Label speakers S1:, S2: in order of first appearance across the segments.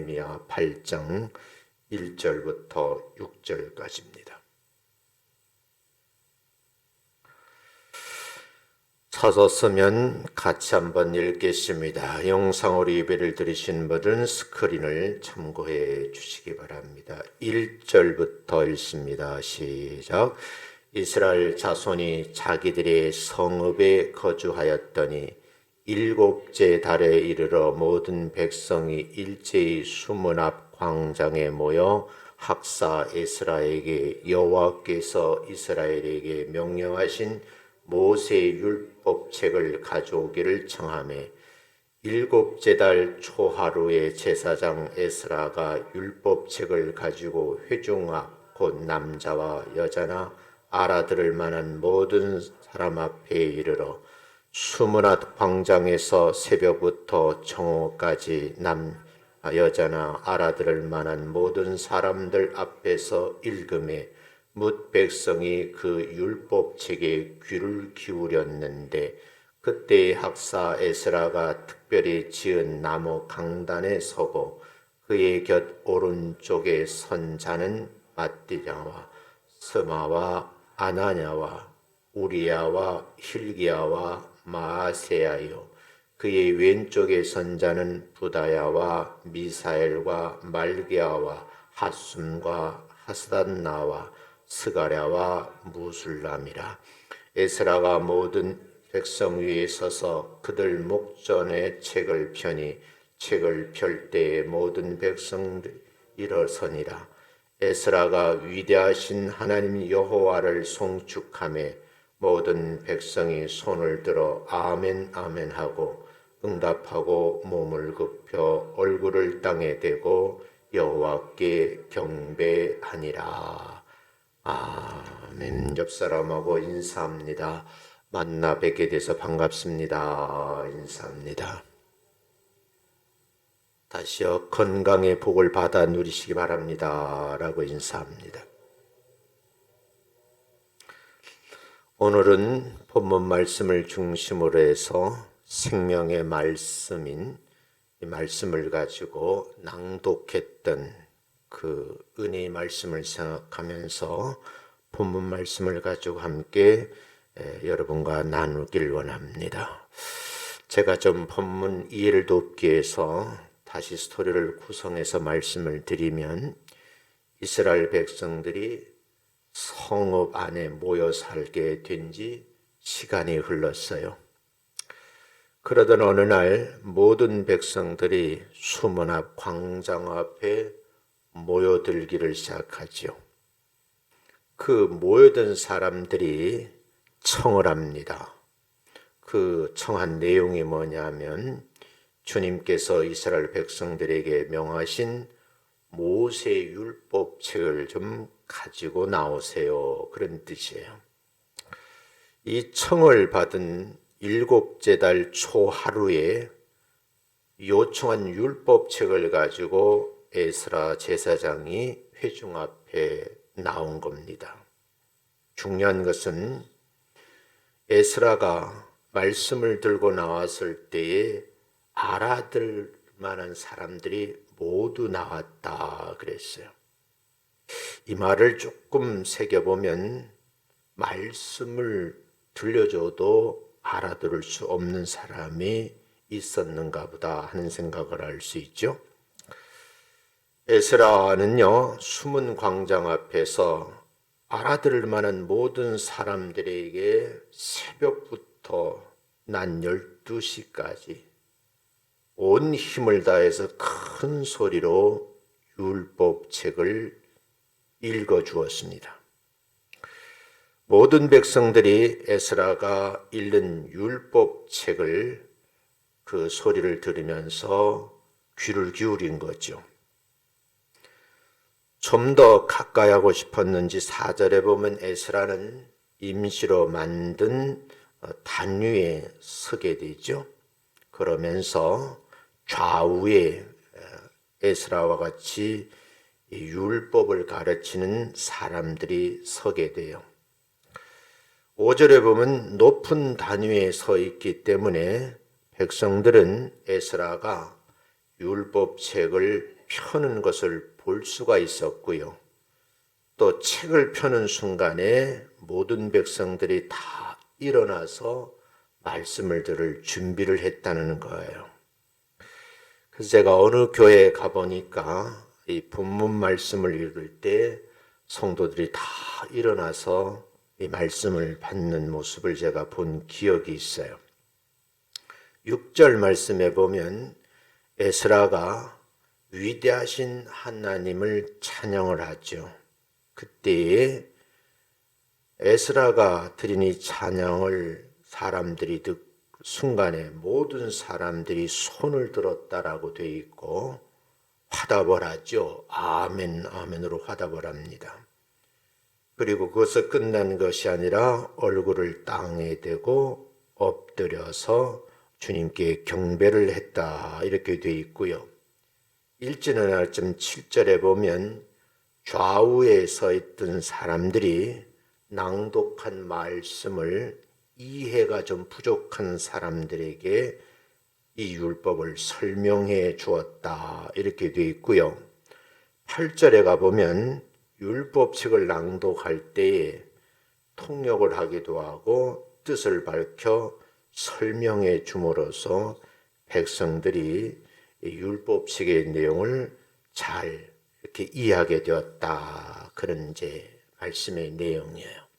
S1: 느헤미야 8장 1절부터 6절까지입니다. 서서 쓰면 같이 한번 읽겠습니다. 영상으로 예배를 드리신 분들은 스크린을 참고해 주시기 바랍니다. 1절부터 읽습니다. 시작. 이스라엘 자손이 자기들의 성읍에 거주하였더니 일곱째 달에 이르러 모든 백성이 일제히 수문 앞 광장에 모여 학사 에스라에게 여호와께서 이스라엘에게 명령하신 모세의 율법책을 가져오기를 청하매 일곱째 달 초하루에 제사장 에스라가 율법책을 가지고 회중 앞 곧 남자와 여자나 알아들을 만한 모든 사람 앞에 이르러 수문앞 광장에서 새벽부터 정오까지 여자나 알아들을 만한 모든 사람들 앞에서 읽음에 뭇 백성이 그 율법책에 귀를 기울였는데 그때의 학사 에스라가 특별히 지은 나무 강단에 서고 그의 곁 오른쪽에 선 자는 마띠냐와 스마와 아나냐와 우리야와 힐기야와 마아세야요 그의 왼쪽에 선 자는 부다야와 미사엘과 말기야와 핫숨과 하스단나와 스가랴와 무술람이라. 에스라가 모든 백성 위에 서서 그들 목전에 책을 펴니 책을 펼 때에 모든 백성들이 일어서니라. 에스라가 위대하신 하나님 여호와를 송축하며 모든 백성이 손을 들어 아멘 아멘 하고 응답하고 몸을 굽혀 얼굴을 땅에 대고 여호와께 경배하니라. 아멘. 옆사람하고 인사합니다. 만나 뵙게 돼서 반갑습니다. 인사합니다. 다시요. 건강의 복을 받아 누리시기 바랍니다. 라고 인사합니다. 오늘은 본문 말씀을 중심으로 해서 생명의 말씀인 이 말씀을 가지고 낭독했던 그 은혜의 말씀을 생각하면서 본문 말씀을 가지고 함께 여러분과 나누길 원합니다. 제가 좀 본문 이해를 돕기 위해서 다시 스토리를 구성해서 말씀을 드리면 이스라엘 백성들이 성읍 안에 모여 살게 된 지 시간이 흘렀어요. 그러던 어느 날 모든 백성들이 수문 앞 광장 앞에 모여들기를 시작하죠. 그 모여든 사람들이 청을 합니다. 그 청한 내용이 뭐냐면 주님께서 이스라엘 백성들에게 명하신 모세 율법책을 좀 가지고 나오세요. 그런 뜻이에요. 이 청을 받은 일곱째 달 초하루에 요청한 율법책을 가지고 에스라 제사장이 회중 앞에 나온 겁니다. 중요한 것은 에스라가 말씀을 들고 나왔을 때에 알아들 만한 사람들이 모두 나왔다 그랬어요. 이 말을 조금 새겨보면 말씀을 들려줘도 알아들을 수 없는 사람이 있었는가 보다 하는 생각을 할 수 있죠. 에스라는요, 숨은 광장 앞에서 알아들을 만한 모든 사람들에게 새벽부터 낮 12시까지 온 힘을 다해서 큰 소리로 율법책을 읽어주었습니다. 모든 백성들이 에스라가 읽는 율법책을 그 소리를 들으면서 귀를 기울인 거죠. 좀 더 가까이 하고 싶었는지 4절에 보면 에스라는 임시로 만든 단 위에 서게 되죠. 그러면서 좌우에 에스라와 같이 율법을 가르치는 사람들이 서게 돼요. 5절에 보면 높은 단위에 서 있기 때문에 백성들은 에스라가 율법책을 펴는 것을 볼 수가 있었고요. 또 책을 펴는 순간에 모든 백성들이 다 일어나서 말씀을 들을 준비를 했다는 거예요. 그래서 제가 어느 교회에 가보니까 이 본문 말씀을 읽을 때 성도들이 다 일어나서 이 말씀을 받는 모습을 제가 본 기억이 있어요. 6절 말씀에 보면 에스라가 위대하신 하나님을 찬양을 하죠. 그때에 에스라가 드린 이 찬양을 사람들이 듣고 순간에 모든 사람들이 손을 들었다라고 되어 있고 화답을 하죠. 아멘, 아멘으로 화답을 합니다. 그리고 그것을 끝난 것이 아니라 얼굴을 땅에 대고 엎드려서 주님께 경배를 했다 이렇게 되어 있고요. 일진은 날쯤 7절에 보면 좌우에 서 있던 사람들이 낭독한 말씀을 이해가 좀 부족한 사람들에게 이 율법을 설명해 주었다 이렇게 되어 있고요. 8절에 가보면 율법책을 낭독할 때에 통역을 하기도 하고 뜻을 밝혀 설명해 줌으로써 백성들이 이 율법책의 내용을 잘 이렇게 이해하게 되었다. 그런 이제 말씀의 내용이에요.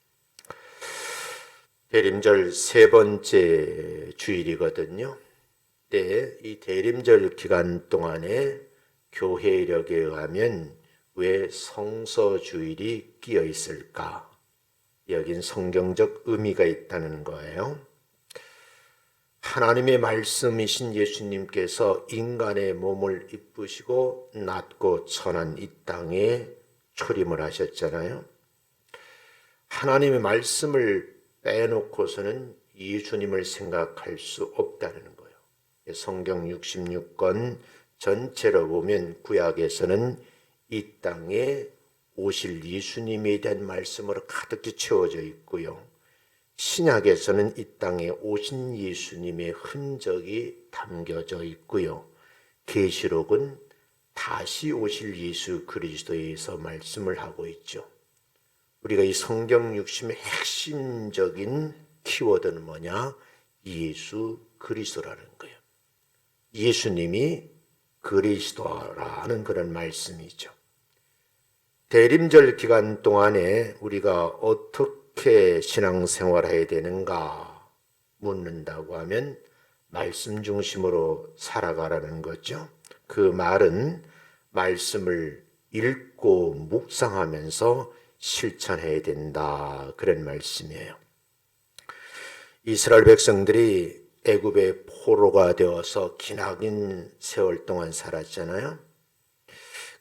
S1: 대림절 세 번째 주일이거든요. 이 대림절 기간 동안에 교회 이력에 의하면 왜 성서주일이 끼어 있을까? 여긴 성경적 의미가 있다는 거예요. 하나님의 말씀이신 예수님께서 인간의 몸을 입으시고 낮고 천한 이 땅에 초림을 하셨잖아요. 하나님의 말씀을 빼놓고서는 예수님을 생각할 수 없다는 거예요. 성경 66권 전체로 보면 구약에서는 이 땅에 오실 예수님에 대한 말씀으로 가득히 채워져 있고요. 신약에서는 이 땅에 오신 예수님의 흔적이 담겨져 있고요. 계시록은 다시 오실 예수 그리스도에서 말씀을 하고 있죠. 우리가 이 성경 60의 핵심적인 키워드는 뭐냐? 예수 그리스도라는 거예요. 예수님이 그리스도라는 그런 말씀이죠. 대림절 기간 동안에 우리가 어떻게 신앙생활해야 되는가 묻는다고 하면 말씀 중심으로 살아가라는 거죠. 그 말은 말씀을 읽고 묵상하면서 실천해야 된다. 그런 말씀이에요. 이스라엘 백성들이 애굽의 포로가 되어서 기나긴 세월 동안 살았잖아요.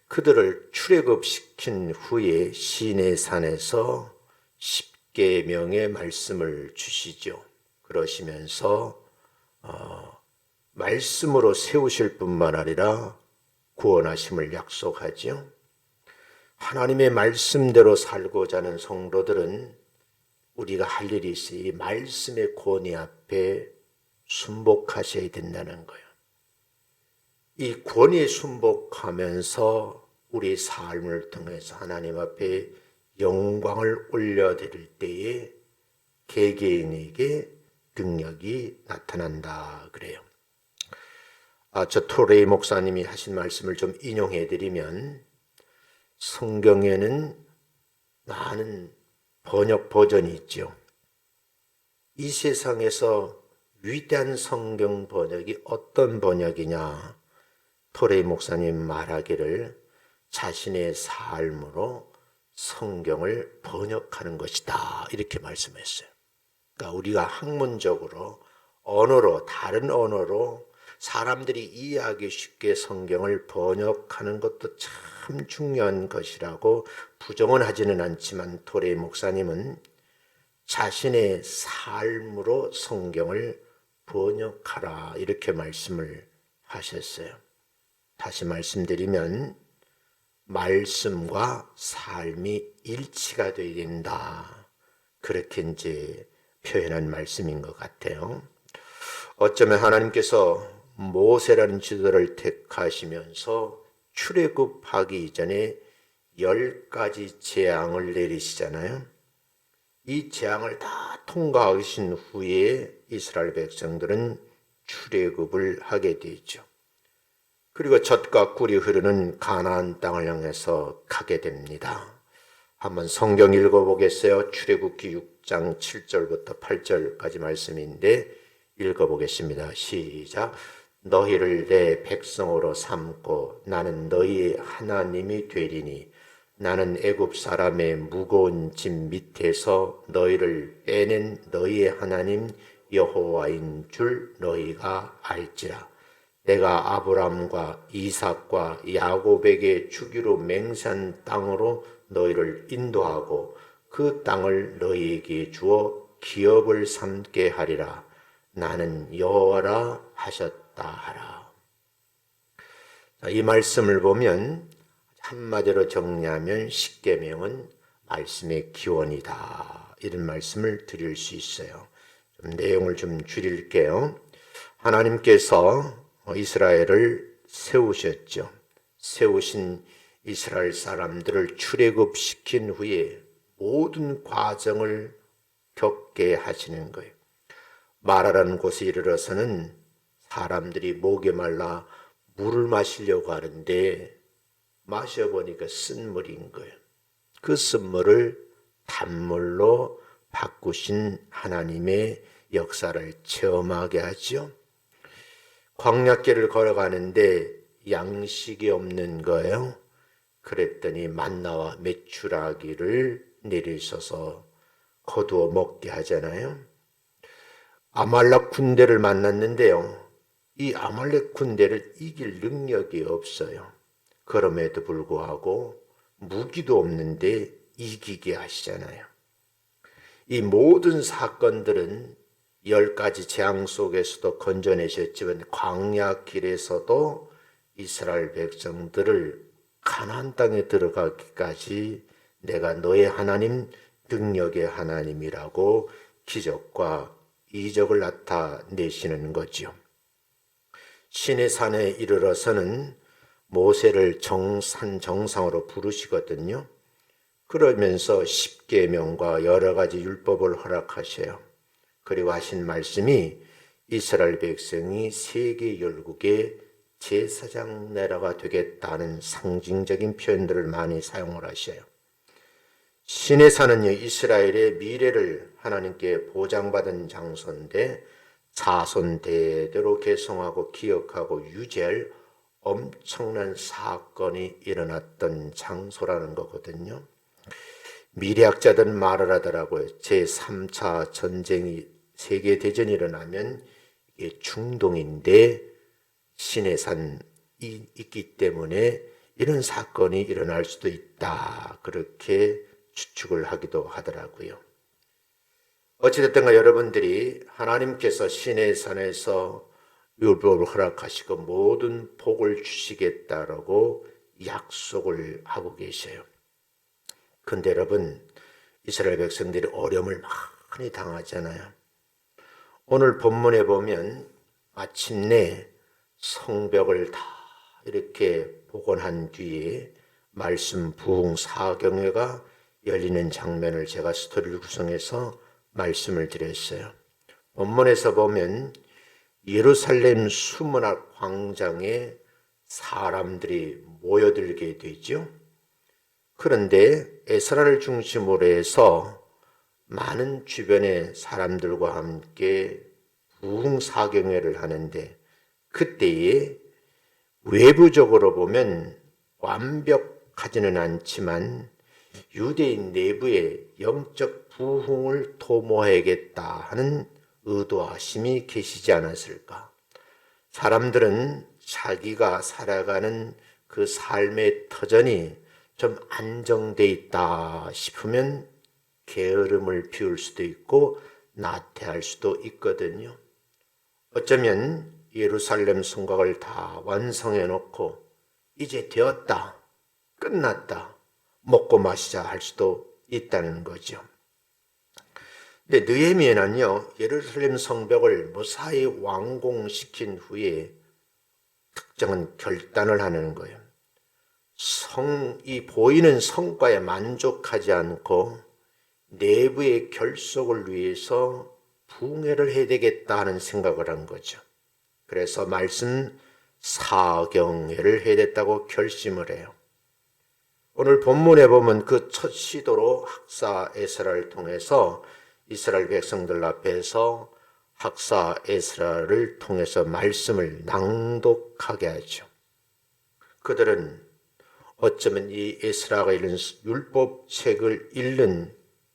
S1: 그들을 출애굽시킨 후에 시내산에서 10계명의 말씀을 주시죠. 그러시면서 말씀으로 세우실 뿐만 아니라 구원하심을 약속하죠. 하나님의 말씀대로 살고자 하는 성도들은 우리가 할 일이 있어요. 이 말씀의 권위 앞에 순복하셔야 된다는 거예요. 이 권위에 순복하면서 우리 삶을 통해서 하나님 앞에 영광을 올려드릴 때에 개개인에게 능력이 나타난다 그래요. 저 토레이 목사님이 하신 말씀을 좀 인용해 드리면 성경에는 많은 번역 버전이 있죠. 이 세상에서 위대한 성경 번역이 어떤 번역이냐? 토레이 목사님 말하기를 자신의 삶으로 성경을 번역하는 것이다 이렇게 말씀했어요. 그러니까 우리가 학문적으로 언어로 다른 언어로 사람들이 이해하기 쉽게 성경을 번역하는 것도 참 중요한 것이라고 부정은 하지는 않지만 토레이 목사님은 자신의 삶으로 성경을 번역하라 이렇게 말씀을 하셨어요. 다시 말씀드리면 말씀과 삶이 일치가 되어야 된다. 그렇게 이제 표현한 말씀인 것 같아요. 어쩌면 하나님께서 모세라는 지도를 택하시면서 출애굽하기 이전에 10가지 재앙을 내리시잖아요. 이 재앙을 다 통과하신 후에 이스라엘 백성들은 출애굽을 하게 되죠. 그리고 젖과 꿀이 흐르는 가나안 땅을 향해서 가게 됩니다. 한번 성경 읽어보겠어요. 출애굽기 6장 7절부터 8절까지 말씀인데 읽어보겠습니다. 시작. 너희를 내 백성으로 삼고 나는 너희의 하나님이 되리니 나는 애굽 사람의 무거운 짐 밑에서 너희를 빼낸 너희의 하나님 여호와인 줄 너희가 알지라. 내가 아브람과 이삭과 야곱에게 주기로 맹세한 땅으로 너희를 인도하고 그 땅을 너희에게 주어 기업을 삼게 하리라. 나는 여호와라 하셨다 하라. 이 말씀을 보면 한마디로 정리하면 십계명은 말씀의 기원이다, 이런 말씀을 드릴 수 있어요. 내용을 좀 줄일게요. 하나님께서 이스라엘을 세우셨죠. 세우신 이스라엘 사람들을 출애굽시킨 후에 모든 과정을 겪게 하시는 거예요. 마라라는 곳에 이르러서는 사람들이 목이 말라 물을 마시려고 하는데 마셔보니까 쓴물인 거예요. 그 쓴물을 단물로 바꾸신 하나님의 역사를 체험하게 하죠. 광야길을 걸어가는데 양식이 없는 거예요. 그랬더니 만나와 메추라기를 내리셔서 거두어 먹게 하잖아요. 아말렉 군대를 만났는데요, 이 아말렉 군대를 이길 능력이 없어요. 그럼에도 불구하고 무기도 없는데 이기게 하시잖아요. 이 모든 사건들은 10가지 재앙 속에서도 건져내셨지만 광야 길에서도 이스라엘 백성들을 가나안 땅에 들어가기까지 내가 너의 하나님, 능력의 하나님이라고 기적과 이적을 나타내시는 거지요. 시내산에 이르러서는 모세를 산 정상으로 부르시거든요. 그러면서 십계명과 여러 가지 율법을 허락하셔요. 그리고 하신 말씀이 이스라엘 백성이 세계 열국의 제사장 나라가 되겠다는 상징적인 표현들을 많이 사용을 하셔요. 시내산은요, 이스라엘의 미래를 하나님께 보장받은 장소인데 자손 대대로 계승하고 기억하고 유지할 엄청난 사건이 일어났던 장소라는 거거든요. 미래학자들은 말을 하더라고요. 제3차 전쟁이, 세계대전이 일어나면 이게 중동인데 시내산이 있기 때문에 이런 사건이 일어날 수도 있다, 그렇게 추측을 하기도 하더라고요. 어찌됐든가 여러분들이 하나님께서 시내산에서 율법을 허락하시고 모든 복을 주시겠다라고 약속을 하고 계셔요. 근데 여러분, 이스라엘 백성들이 어려움을 많이 당하잖아요. 오늘 본문에 보면 마침내 성벽을 다 이렇게 복원한 뒤에 말씀 부흥 사경회가 열리는 장면을 제가 스토리를 구성해서 말씀을 드렸어요. 본문에서 보면 예루살렘 수문학 광장에 사람들이 모여들게 되죠. 그런데 에스라를 중심으로 해서 많은 주변의 사람들과 함께 부흥사경회를 하는데, 그때에 외부적으로 보면 완벽하지는 않지만 유대인 내부에 영적 부흥을 도모해야겠다 하는 의도하심이 계시지 않았을까. 사람들은 자기가 살아가는 그 삶의 터전이 좀 안정돼 있다 싶으면 게으름을 피울 수도 있고 나태할 수도 있거든요. 어쩌면 예루살렘 성곽을 다 완성해 놓고 이제 되었다, 끝났다, 먹고 마시자 할 수도 있다는 거죠. 근데 느헤미야는요, 예루살렘 성벽을 무사히 완공시킨 후에 특정한 결단을 하는 거예요. 이 보이는 성과에 만족하지 않고 내부의 결속을 위해서 부흥회를 해야 되겠다 하는 생각을 한 거죠. 그래서 말씀 사경회를 해야 됐다고 결심을 해요. 오늘 본문에 보면 그 첫 시도로 학사 에스라를 통해서 이스라엘 백성들 앞에서 학사 에스라를 통해서 말씀을 낭독하게 하죠. 그들은 어쩌면 이 에스라가 읽은 율법책을 읽는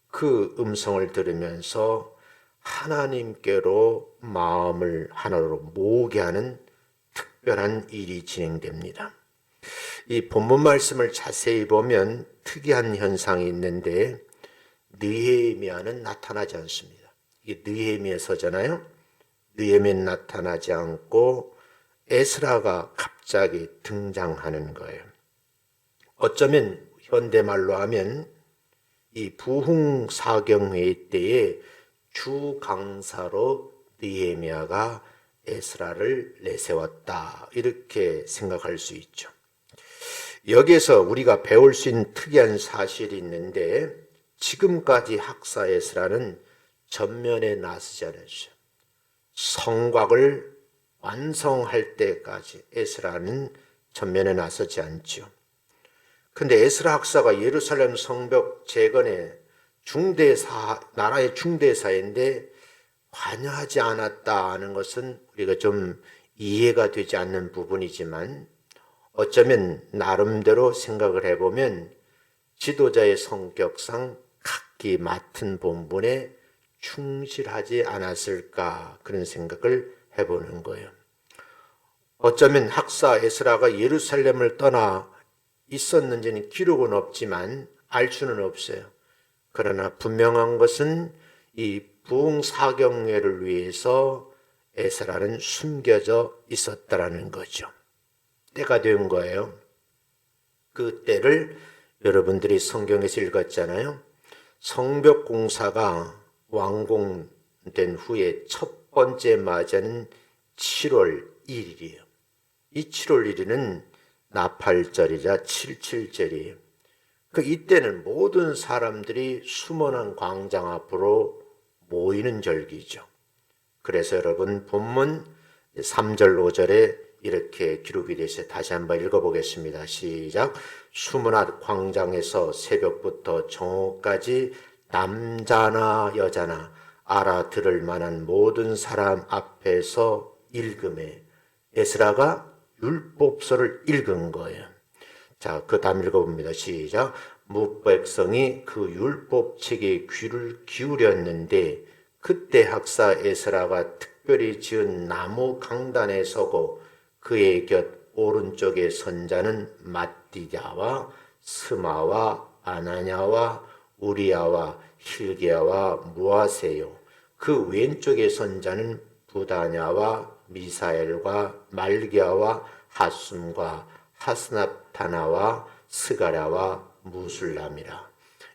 S1: 그 음성을 들으면서 하나님께로 마음을 하나로 모으게 하는 특별한 일이 진행됩니다. 이 본문 말씀을 자세히 보면 특이한 현상이 있는데 느헤미야는 나타나지 않습니다. 이게 느헤미야서잖아요. 느헤미야는 나타나지 않고 에스라가 갑자기 등장하는 거예요. 어쩌면 현대말로 하면 이 부흥사경회의 때에 주 강사로 느헤미야가 에스라를 내세웠다, 이렇게 생각할 수 있죠. 여기에서 우리가 배울 수 있는 특이한 사실이 있는데 지금까지 학사 에스라는 전면에 나서지 않았어요. 성곽을 완성할 때까지 에스라는 전면에 나서지 않죠. 근데 에스라 학사가 예루살렘 성벽 재건의 나라의 중대사인데 관여하지 않았다는 것은 우리가 좀 이해가 되지 않는 부분이지만 어쩌면 나름대로 생각을 해보면 지도자의 성격상 각기 맡은 본분에 충실하지 않았을까, 그런 생각을 해보는 거예요. 어쩌면 학사 에스라가 예루살렘을 떠나 있었는지는 기록은 없지만 알 수는 없어요. 그러나 분명한 것은 이 부흥사경회를 위해서 에스라는 숨겨져 있었다라는 거죠. 때가 된 거예요. 그 때를 여러분들이 성경에서 읽었잖아요. 성벽 공사가 완공된 후에 첫 번째 맞이는 7월 1일이에요. 이 7월 1일은 나팔절이자 77절이에요. 이때는 모든 사람들이 수문안 광장 앞으로 모이는 절기죠. 그래서 여러분 본문 3절 5절에 이렇게 기록이 되어 있어요. 다시 한번 읽어보겠습니다. 시작. 수문안 광장에서 새벽부터 정오까지 남자나 여자나 알아들을 만한 모든 사람 앞에서 읽음에 에스라가 율법서를 읽은 거예요. 자, 그 다음 읽어봅니다. 시작. 뭇백성이 그 율법책에 귀를 기울였는데 그때 학사 에스라가 특별히 지은 나무 강단에 서고 그의 곁 오른쪽에 선 자는 mat디야와 스마와 아나냐와 우리야와 힐기야와 무아세요. 그 왼쪽에 선 자는 부다냐와 미사엘과 말기야와 하숨과 하스납타나와 스가랴와 무술람이라.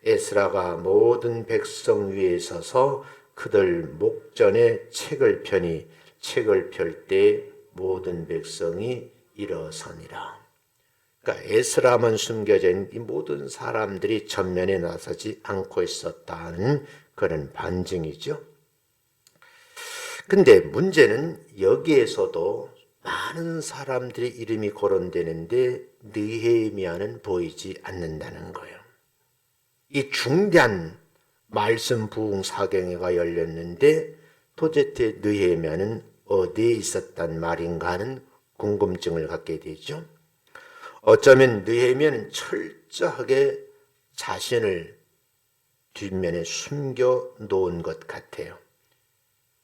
S1: 에스라가 모든 백성 위에 서서 그들 목전에 책을 펴니 책을 펼 때 모든 백성이 일어서니라. 그러니까 에스라만 숨겨져 있는 이 모든 사람들이 전면에 나서지 않고 있었다는 그런 반증이죠. 근데 문제는 여기에서도 많은 사람들의 이름이 거론되는데 느헤미야는 보이지 않는다는 거예요. 이 중대한 말씀 부흥 사경회가 열렸는데 도대체 느헤미야는 어디에 있었단 말인가 하는 궁금증을 갖게 되죠. 어쩌면 느헤미야는 철저하게 자신을 뒷면에 숨겨 놓은 것 같아요.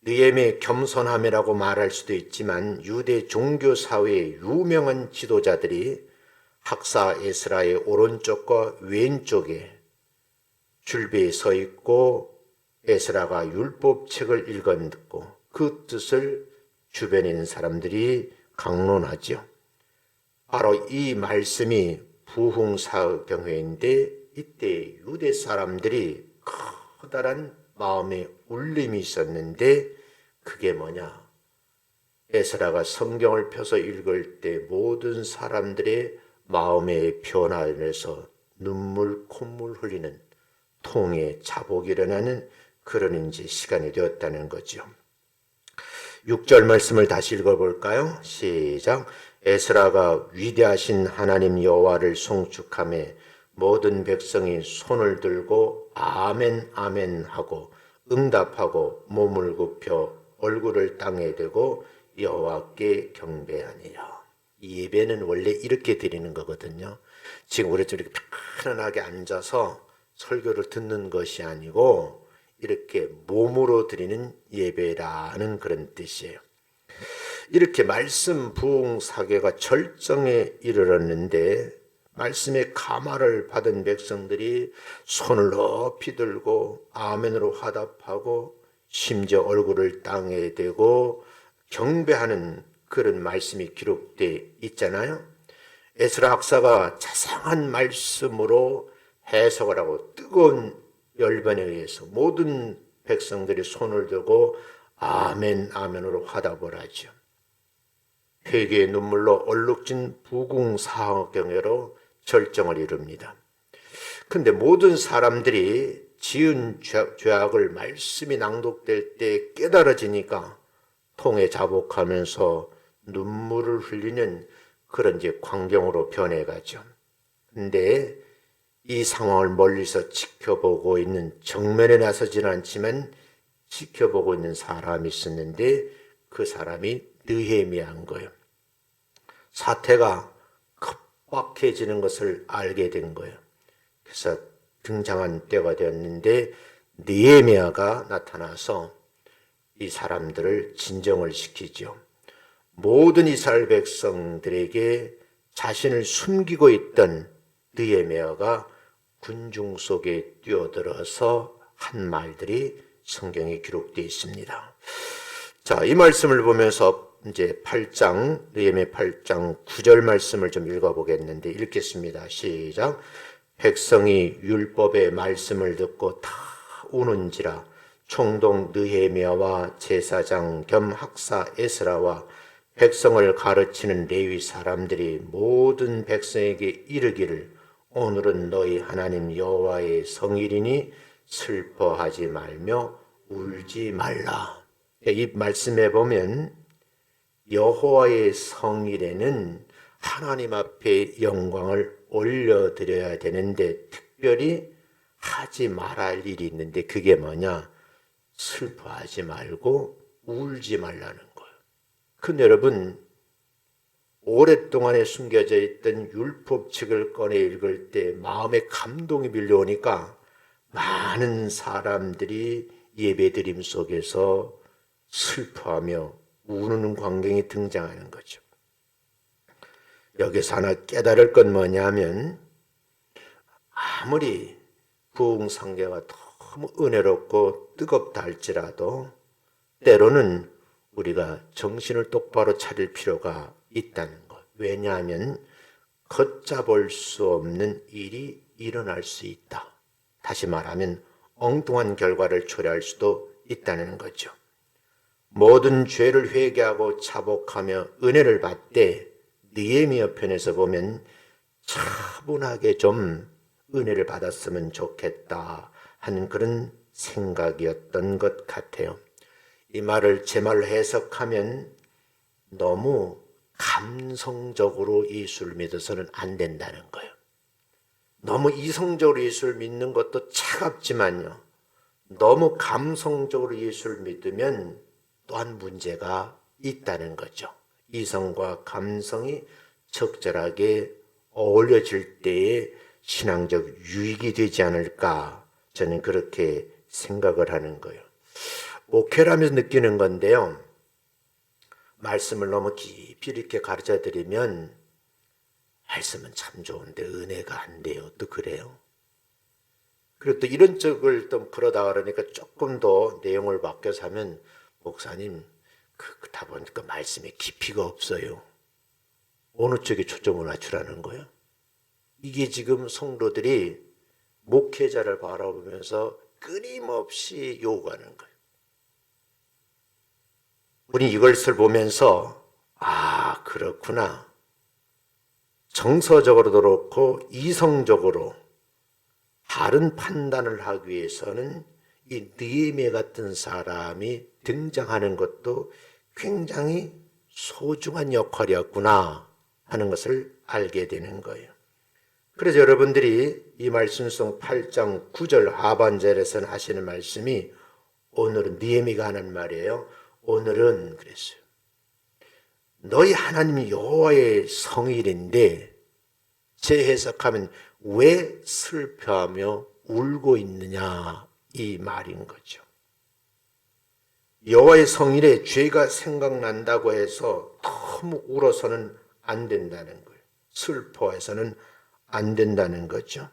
S1: 느헤미야의 겸손함이라고 말할 수도 있지만 유대 종교 사회의 유명한 지도자들이 학사 에스라의 오른쪽과 왼쪽에 줄비에 서 있고 에스라가 율법책을 읽었고 그 뜻을 주변에 있는 사람들이 강론하죠. 바로 이 말씀이 부흥사경회인데 이때 유대 사람들이 커다란 마음의 울림이 있었는데 그게 뭐냐? 에스라가 성경을 펴서 읽을 때 모든 사람들의 마음의 변화에서 눈물 콧물 흘리는 통에 자복이 일어나는 그런 이제 시간이 되었다는 거죠. 6절 말씀을 다시 읽어볼까요? 시작. 에스라가 위대하신 하나님 여호와를 송축하며 모든 백성이 손을 들고 아멘 아멘 하고 응답하고 몸을 굽혀 얼굴을 땅에 대고 여호와께 경배하니라. 이 예배는 원래 이렇게 드리는 거거든요. 지금 우리처럼 이렇게 편안하게 앉아서 설교를 듣는 것이 아니고 이렇게 몸으로 드리는 예배라는 그런 뜻이에요. 이렇게 말씀 부흥 사계가 절정에 이르렀는데 말씀의 감화를 받은 백성들이 손을 높이 들고 아멘으로 화답하고 심지어 얼굴을 땅에 대고 경배하는 그런 말씀이 기록되어 있잖아요. 에스라 학사가 자상한 말씀으로 해석을 하고 뜨거운 열반에 의해서 모든 백성들이 손을 들고 아멘 아멘으로 화답을 하죠. 회개의 눈물로 얼룩진 부궁사경회로 절정을 이룹니다. 그런데 모든 사람들이 지은 죄악을 말씀이 낭독될 때 깨달아지니까 통에 자복하면서 눈물을 흘리는 그런 이제 광경으로 변해가죠. 근데 이 상황을 멀리서 지켜보고 있는, 정면에 나서지는 않지만 지켜보고 있는 사람이 있었는데 그 사람이 느헤미야인 거예요. 사태가 급박해지는 것을 알게 된 거예요. 그래서 등장한 때가 되었는데 느헤미야가 나타나서 이 사람들을 진정을 시키죠. 모든 이스라엘 백성들에게 자신을 숨기고 있던 느헤미야가 군중 속에 뛰어들어서 한 말들이 성경에 기록되어 있습니다. 자, 이 말씀을 보면서 이제 8장, 느헤미야 8장 9절 말씀을 좀 읽어보겠는데 읽겠습니다. 시작. 백성이 율법의 말씀을 듣고 다 우는지라 총독 느헤미야와 제사장 겸 학사 에스라와 백성을 가르치는 레위 사람들이 모든 백성에게 이르기를 오늘은 너희 하나님 여호와의 성일이니 슬퍼하지 말며 울지 말라. 이 말씀에 보면 여호와의 성일에는 하나님 앞에 영광을 올려드려야 되는데 특별히 하지 말아야 할 일이 있는데 그게 뭐냐? 슬퍼하지 말고 울지 말라는 거예요. 근데 여러분, 오랫동안에 숨겨져 있던 율법책을 꺼내 읽을 때 마음에 감동이 밀려오니까 많은 사람들이 예배드림 속에서 슬퍼하며 우는 광경이 등장하는 거죠. 여기서 하나 깨달을 건 뭐냐면 아무리 부흥상계가 너무 은혜롭고 뜨겁다 할지라도 때로는 우리가 정신을 똑바로 차릴 필요가 있다는 것. 왜냐하면 걷잡을 수 없는 일이 일어날 수 있다. 다시 말하면 엉뚱한 결과를 초래할 수도 있다는 거죠. 모든 죄를 회개하고 자복하며 은혜를 받되 느헤미야 편에서 보면 차분하게 좀 은혜를 받았으면 좋겠다 하는 그런 생각이었던 것 같아요. 이 말을 제 말로 해석하면 너무 감성적으로 예수를 믿어서는 안 된다는 거예요. 너무 이성적으로 예수를 믿는 것도 차갑지만요. 너무 감성적으로 예수를 믿으면 또한 문제가 있다는 거죠. 이성과 감성이 적절하게 어울려질 때에 신앙적 유익이 되지 않을까 저는 그렇게 생각을 하는 거예요. 목회라면서 느끼는 건데요. 말씀을 너무 깊이 이렇게 가르쳐 드리면 말씀은 참 좋은데 은혜가 안 돼요. 또 그래요. 그리고 또 이런 쪽을 또 그러다 그러니까 조금 더 내용을 바뀌어서 하면 목사님 그다 보니까 말씀에 깊이가 없어요. 어느 쪽에 초점을 맞추라는 거예요? 이게 지금 성도들이 목회자를 바라보면서 끊임없이 요구하는 거예요. 우리 이것을 보면서 아, 그렇구나. 정서적으로도 그렇고 이성적으로 바른 판단을 하기 위해서는 이 느헤미야 같은 사람이 등장하는 것도 굉장히 소중한 역할이었구나 하는 것을 알게 되는 거예요. 그래서 여러분들이 이 말씀송 8장 9절 하반절에서는 하시는 말씀이 오늘은 느헤미야가 하는 말이에요. 오늘은 그랬어요. 너희 하나님 여호와의 성일인데 재해석하면 왜 슬퍼하며 울고 있느냐 이 말인 거죠. 여호와의 성일에 죄가 생각난다고 해서 너무 울어서는 안 된다는 거예요. 슬퍼해서는 안 된다는 거죠.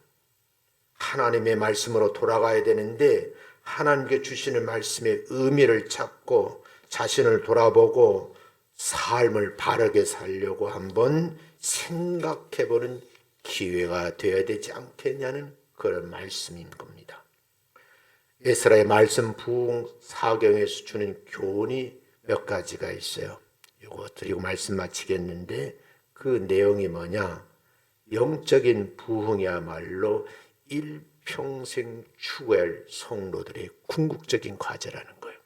S1: 하나님의 말씀으로 돌아가야 되는데 하나님께 주시는 말씀의 의미를 찾고 자신을 돌아보고 삶을 바르게 살려고 한번 생각해보는 기회가 되어야 되지 않겠냐는 그런 말씀인 겁니다. 에스라의 말씀 부흥 사경에서 주는 교훈이 몇 가지가 있어요. 이거 드리고 말씀 마치겠는데 그 내용이 뭐냐? 영적인 부흥이야말로 일평생 추구할 성도들의 궁극적인 과제라는 거예요.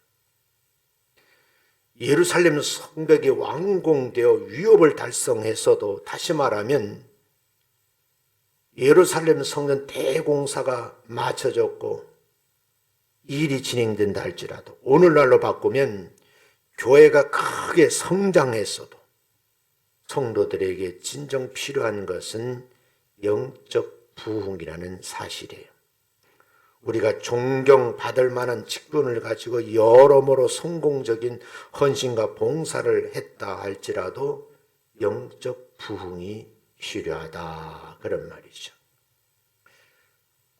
S1: 예루살렘 성벽이 완공되어 위협을 달성했어도 다시 말하면 예루살렘 성전 대공사가 마쳐졌고 일이 진행된다 할지라도 오늘날로 바꾸면 교회가 크게 성장했어도 성도들에게 진정 필요한 것은 영적 부흥이라는 사실이에요. 우리가 존경받을 만한 직분을 가지고 여러모로 성공적인 헌신과 봉사를 했다 할지라도 영적 부흥이 필요하다 그런 말이죠.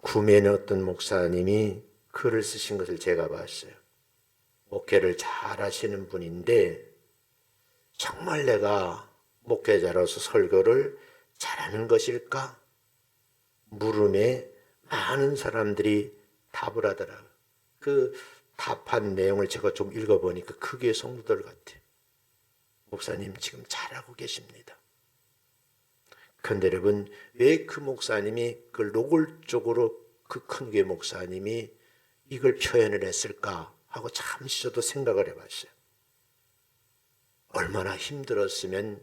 S1: 구미에는 어떤 목사님이 글을 쓰신 것을 제가 봤어요. 목회를 잘 하시는 분인데 정말 내가 목회자로서 설교를 잘하는 것일까? 물음에 많은 사람들이 답을 하더라고요. 그 답한 내용을 제가 좀 읽어보니까 크게 성도들 같아요. 목사님 지금 잘하고 계십니다. 그런데 여러분 왜 그 목사님이 그 노골적으로 그 큰 교회 목사님이 이걸 표현을 했을까 하고 잠시 저도 생각을 해봤어요. 얼마나 힘들었으면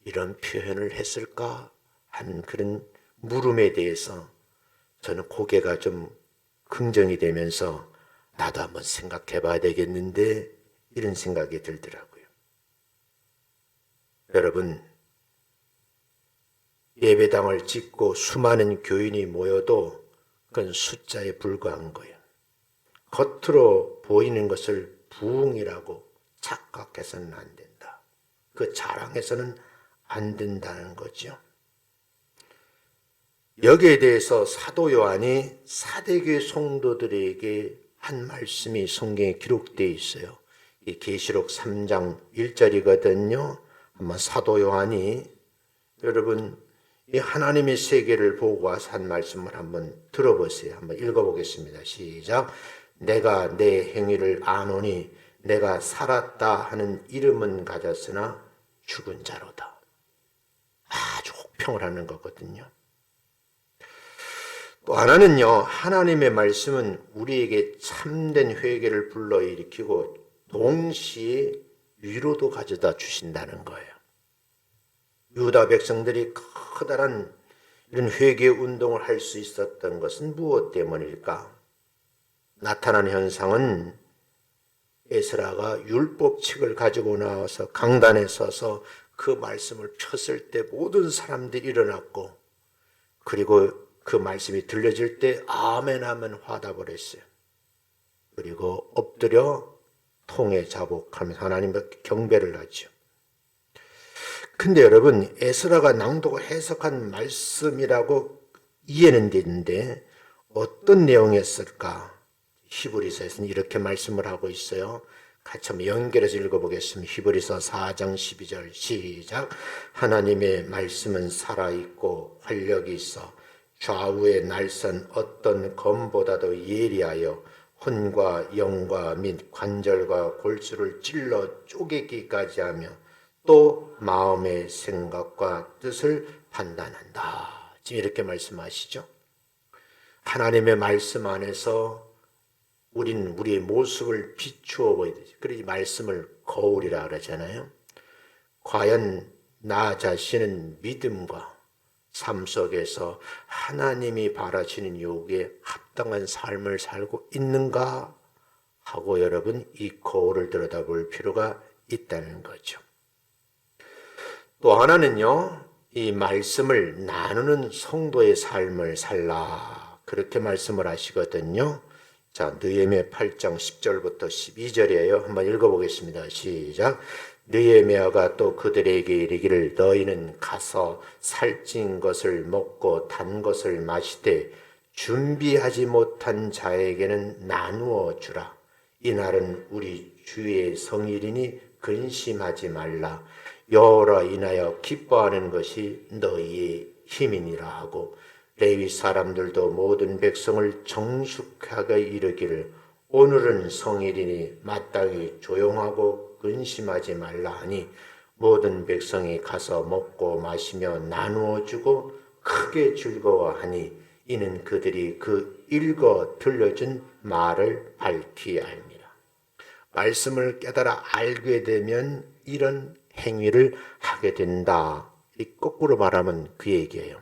S1: 이런 표현을 했을까 하는 그런 물음에 대해서 저는 고개가 좀 긍정이 되면서 나도 한번 생각해 봐야 되겠는데 이런 생각이 들더라고요. 여러분 예배당을 짓고 수많은 교인이 모여도 그건 숫자에 불과한 거예요. 겉으로 보이는 것을 부흥이라고 착각해서는 안 된다. 그 자랑해서는 안 된다는 거죠. 여기에 대해서 사도 요한이 사대교회 성도들에게 한 말씀이 성경에 기록되어 있어요. 이 계시록 3장 1절이거든요. 한번 사도 요한이 여러분 이 하나님의 세계를 보고 와서 한 말씀을 한번 들어보세요. 한번 읽어보겠습니다. 시작. 내가 내 행위를 아노니 내가 살았다 하는 이름은 가졌으나 죽은 자로다. 아주 혹평을 하는 거거든요. 또 하나는요, 하나님의 말씀은 우리에게 참된 회개를 불러일으키고 동시에 위로도 가져다 주신다는 거예요. 유다 백성들이 커다란 이런 회개 운동을 할 수 있었던 것은 무엇 때문일까? 나타난 현상은 에스라가 율법책을 가지고 나와서 강단에 서서 그 말씀을 폈을 때 모든 사람들이 일어났고 그리고 그 말씀이 들려질 때 아멘 하면 화답을 했어요. 그리고 엎드려 통에 자복하면서 하나님께 경배를 하죠. 근데 여러분 에스라가 낭독을 해석한 말씀이라고 이해는 되는데 어떤 내용이었을까? 히브리서에서는 이렇게 말씀을 하고 있어요. 같이 한번 연결해서 읽어보겠습니다. 히브리서 4장 12절 시작. 하나님의 말씀은 살아있고 활력이 있어 좌우의 날선 어떤 검보다도 예리하여 혼과 영과 및 관절과 골수를 찔러 쪼개기까지 하며 또 마음의 생각과 뜻을 판단한다. 지금 이렇게 말씀하시죠. 하나님의 말씀 안에서 우리는 우리의 모습을 비추어 보여야 되죠. 그래서 말씀을 거울이라 그러잖아요. 과연 나 자신은 믿음과 삶 속에서 하나님이 바라시는 요구에 합당한 삶을 살고 있는가 하고 여러분 이 거울을 들여다볼 필요가 있다는 거죠. 또 하나는요, 이 말씀을 나누는 성도의 삶을 살라 그렇게 말씀을 하시거든요. 자, 느헤미야 8장 10절부터 12절이에요. 한번 읽어보겠습니다. 시작. 느헤미야가 또 그들에게 이르기를 너희는 가서 살찐 것을 먹고 단 것을 마시되 준비하지 못한 자에게는 나누어 주라. 이날은 우리 주의 성일이니 근심하지 말라. 여호와로 인하여 기뻐하는 것이 너희의 힘이니라 하고 레위 사람들도 모든 백성을 정숙하게 이르기를 오늘은 성일이니 마땅히 조용하고 근심하지 말라 하니 모든 백성이 가서 먹고 마시며 나누어 주고 크게 즐거워하니 이는 그들이 그 읽어 들려준 말을 밝히 알미라. 말씀을 깨달아 알게 되면 이런 행위를 하게 된다. 거꾸로 말하면 그 얘기예요.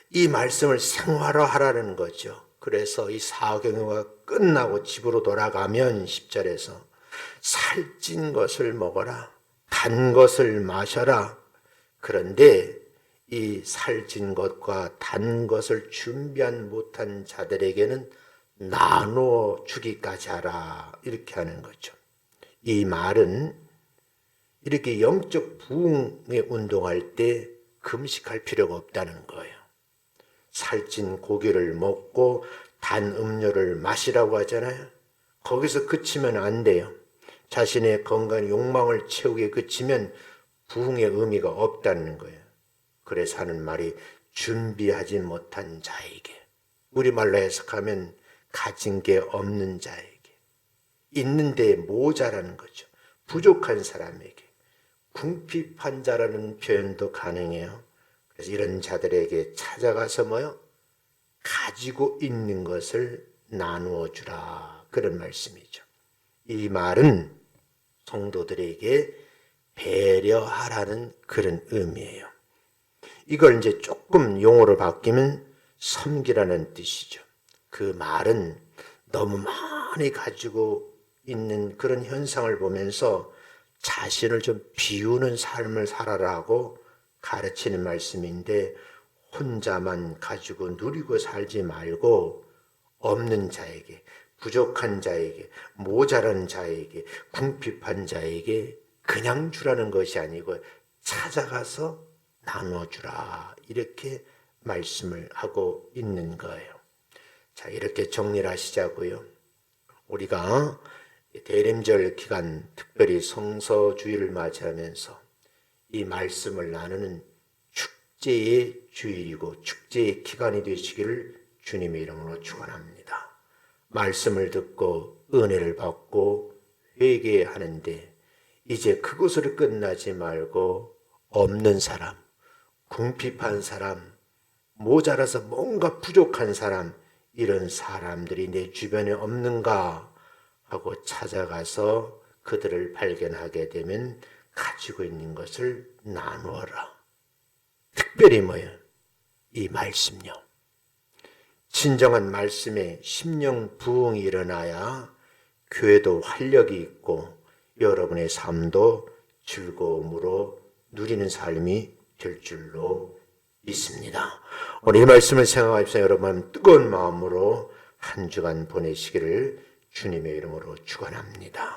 S1: 이 말씀을 생활화하라는 거죠. 그래서 이 사경회가 끝나고 집으로 돌아가면 10절에서 살찐 것을 먹어라. 단 것을 마셔라. 그런데 이 살찐 것과 단 것을 준비한 못한 자들에게는 나누어 주기까지 하라. 이렇게 하는 거죠. 이 말은 이렇게 영적 부흥에 운동할 때 금식할 필요가 없다는 거예요. 살찐 고기를 먹고 단 음료를 마시라고 하잖아요. 거기서 그치면 안 돼요. 자신의 건강 욕망을 채우게 그치면 부흥의 의미가 없다는 거예요. 그래서 하는 말이 준비하지 못한 자에게, 우리말로 해석하면 가진 게 없는 자에게, 있는데 모자라는 거죠. 부족한 사람에게, 궁핍한 자라는 표현도 가능해요. 그래서 이런 자들에게 찾아가서 뭐요? 가지고 있는 것을 나누어 주라. 그런 말씀이죠. 이 말은 성도들에게 배려하라는 그런 의미예요. 이걸 이제 조금 용어를 바뀌면 섬기라는 뜻이죠. 그 말은 너무 많이 가지고 있는 그런 현상을 보면서 자신을 좀 비우는 삶을 살아라고 가르치는 말씀인데, 혼자만 가지고 누리고 살지 말고 없는 자에게, 부족한 자에게, 모자란 자에게, 궁핍한 자에게 그냥 주라는 것이 아니고 찾아가서 나눠주라. 이렇게 말씀을 하고 있는 거예요. 자, 이렇게 정리를 하시자고요. 우리가 대림절 기간 특별히 성서주일을 맞이하면서 이 말씀을 나누는 축제의 주일이고 축제의 기간이 되시기를 주님의 이름으로 축원합니다. 말씀을 듣고 은혜를 받고 회개하는데 이제 그것으로 끝나지 말고 없는 사람, 궁핍한 사람, 모자라서 뭔가 부족한 사람, 이런 사람들이 내 주변에 없는가 하고 찾아가서 그들을 발견하게 되면 가지고 있는 것을 나누어라. 특별히 뭐예요? 이 말씀요. 진정한 말씀에 심령 부흥이 일어나야 교회도 활력이 있고 여러분의 삶도 즐거움으로 누리는 삶이 될 줄로 믿습니다. 오늘 이 말씀을 생각하면서 여러분 뜨거운 마음으로 한 주간 보내시기를 주님의 이름으로 축원합니다.